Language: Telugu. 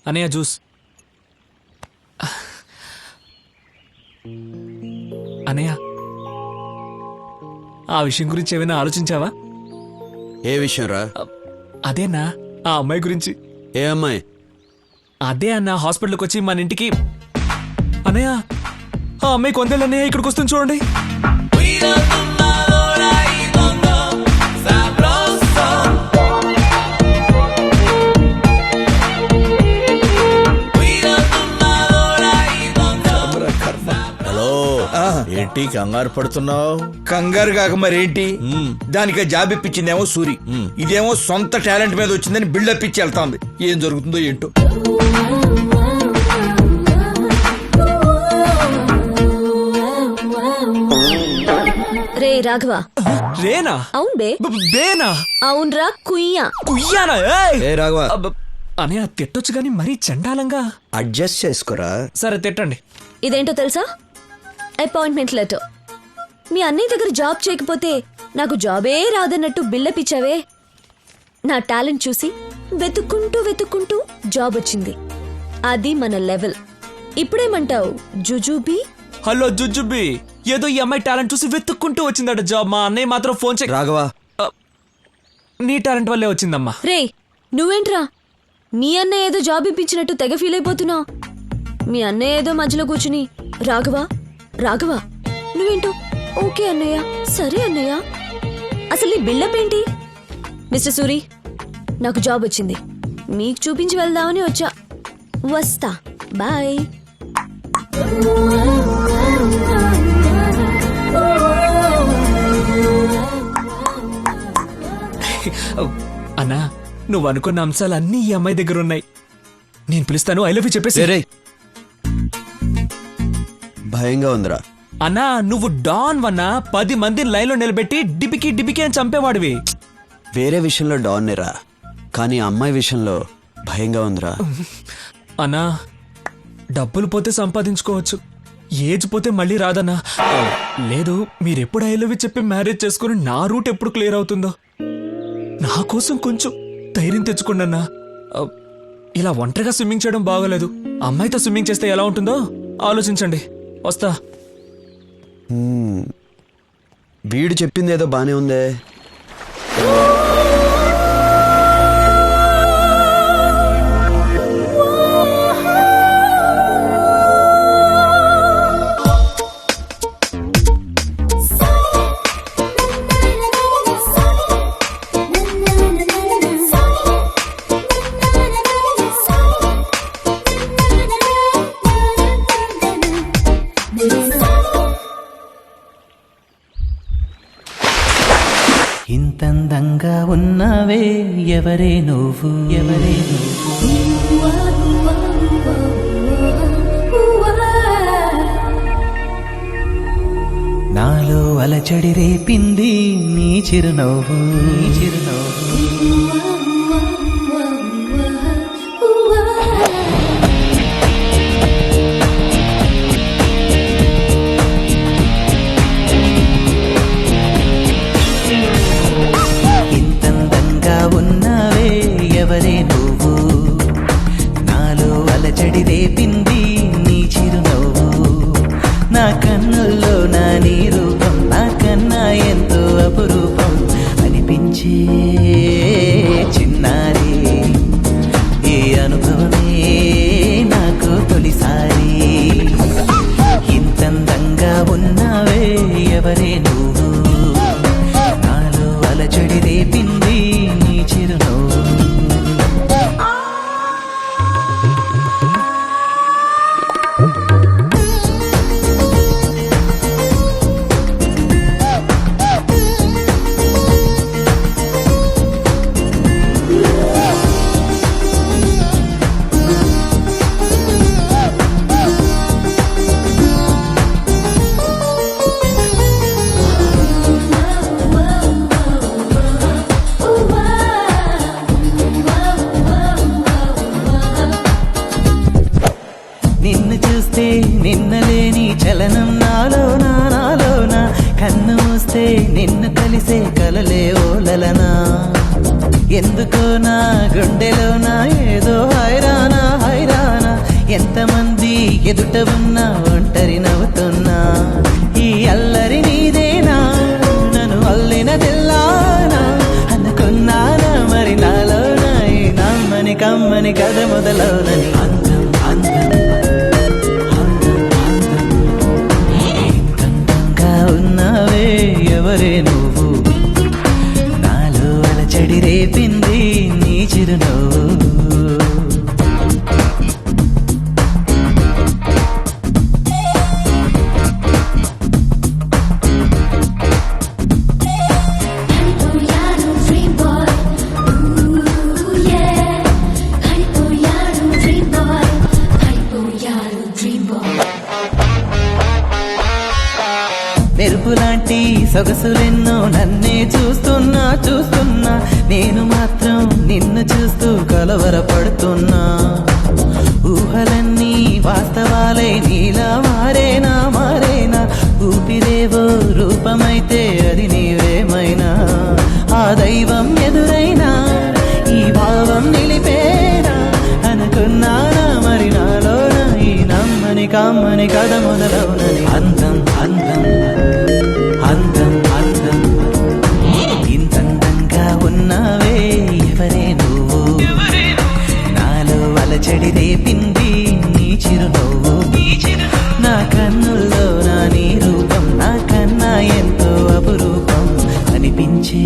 అనయ్య జ్యూస్. అనయ్య ఆ విషయం గురించి ఏమైనా ఆలోచించావా? ఏ విషయం రా? అదేనా ఆ అమ్మాయి గురించి. ఏ అమ్మాయి? అదే అన్న హాస్పిటల్కి వచ్చి మన ఇంటికి. అనయ్య ఆ అమ్మాయి కొందేళ్ళు అన్నయ్య ఇక్కడికి వస్తుంది చూడండి. ఏంటి కంగారు పడుతున్నావు? కంగారు కాక మరేంటి, దానికి జాబ్ ఇప్పించిందేమో సూరి, ఇదేమో సొంత టాలెంట్ మీద వచ్చిందని బిల్డప్ ఇచ్చి వెళ్తాంది. ఏం జరుగుతుందో ఏంటో. రే రాఘవ. రేనా? అవును బే. బేనా? అవునరా కుయ్యా. కుయ్యానా? ఏ రాఘవ, అనయ్య తిట్టొచ్చు గాని మరీ చండాలంగా. అడ్జస్ట్ చేసుకోరా. సరే తిట్టండి. ఇదేంటో తెలుసా? Appointment letter. మీ అన్నయ్య దగ్గర జాబ్ చేయకపోతే నాకు జాబే రాదన్నట్టు బిల్డప్ ఇచ్చావే. నా టాలెంట్ చూసి వెతుక్కుంటూ జాబ్ వచ్చింది. అది మన లెవెల్. ఇప్పుడేమంటావు జుజుబీ? హలో జుజుబీ, ఏదో ఈ అమ్మాయి టాలెంట్ చూసి వెతుక్కుంటూ వచ్చిందట జాబ్. మా అన్నయ్య మాత్రం ఫోన్ చేయి. రాఘవ, నీ టాలెంట్ వల్లే వచ్చిందమ్మా. రే నువ్వేంట్రా మీ అన్నయ్య ఏదో జాబ్ ఇప్పించినట్టు తెగ ఫీల్ అయిపోతున్నావు. మీ అన్నయ్య ఏదో మధ్యలో కూర్చుని రాఘవ నువ్వేంటో ఓకే అన్నయ్య, సరే అన్నయ్య. అసలు నీ బిల్డప్ ఏంటి? మిస్టర్ సూరి, నాకు జాబ్ వచ్చింది, మీకు చూపించి వెళ్దామని వచ్చా. వస్తా, బాయ్. అన్నా, నువ్వు అనుకున్న అంశాలన్నీ ఈ అమ్మాయి దగ్గర ఉన్నాయి. నేను పిలుస్తాను, ఐ లవ్ యూ చెప్పేసి. భయంగా ఉందిరా. అన్నా, నువ్వు డాన్ వన్నా 10 మందిని లైన్లో నిలబెట్టి డిపికి అని చంపేవాడివి. వేరే విషయంలో డాన్నేరా, కానీ అమ్మాయి విషయంలో భయంగా ఉందిరా. అన్నా, డబ్బులు పోతే సంపాదించుకోవచ్చు, ఏజ్ పోతే మళ్ళీ రాదన్నా. లేదు, మీరెప్పుడు ఐ లవ్ యూ చెప్పి మ్యారేజ్ చేసుకుని నా రూట్ ఎప్పుడు క్లియర్ అవుతుందో. నా కోసం కొంచెం ధైర్యం తెచ్చుకోండి అన్నా. ఇలా ఒంటరిగా స్విమ్మింగ్ చేయడం బాగోలేదు. అమ్మాయితో స్విమ్మింగ్ చేస్తే ఎలా ఉంటుందో ఆలోచించండి. వస్తా. వీడు చెప్పింది ఏదో బానే ఉందే. ఇంతందంగా ఉన్నావే, ఎవరే నువ్వు, ఎవరే నువ్వు? నాలో అలచడి రేపింది నీ చిరునవ్వు, నీ చిరునవ్వు. ఎవరే నువ్వు, నాలో అలచడి రేపింది నీ చిరునవ్వు. నా కన్నుల్లో నా నీ రూపం, నాకన్నా ఎంతో అపురూపం అనిపించే చిన్నారి. ఏ అనుభవమే నాకు తొలిసారి. ఇంతందంగా ఉన్నావే, ఎవరే నువ్వు, నాలో అలచడి రేపింది నీ చిరునవ్వు. నిన్ను చూస్తే నిన్నలేని చలనం నాలోనా, కన్ను మూస్తే నిన్ను కలిసే కలలే ఓలలనా. ఎందుకో నా గుండెలోనా ఏదో హైరానా. ఎదుట ఉన్న ఒంటరి నవ్వుతున్నా ఈ అల్లరి నీదేనా నన్ను అల్లినదిల్లానా అనుకున్నానా మరి నాలోనా ఈ నమ్మని కమ్మని కథ మొదలవునని అందం అందం అందంగా ఉన్నావే ఎవరే నువ్వు నాలో అలచడి రేపింది నీ చిరునవ్వు Californiano dream boy, ooh yeah. Californiano dream boy, Californiano dream boy. మెరుపులాంటి సొగసులెన్నో నన్నే చూస్తున్నా చూస్తున్నా నేను మాత్రం నిన్ను చూస్తూ కలవరపడుతున్నా ఊహలన్నీ వాస్తవాలే నీలా మారేనా మారేనా ఊపిరేవో రూపమైతే అది నీవేమైనా ఆ దైవం ఎదురైనా ఈ భావం నిలిపేనా అనుకున్నానా మరి నాలోన ఈ నమ్మని కమ్మని కథ మొదలవునని అందం అందం అందం అందం ఇంతందంగా ఉన్నావే ఎవరే నువ్వు నాలో అలచడి రేపింది నీ చిరునవ్వు నా కన్నుల్లో నా నీ రూపం నా కన్నా ఎంతో అపురూపం అనిపించే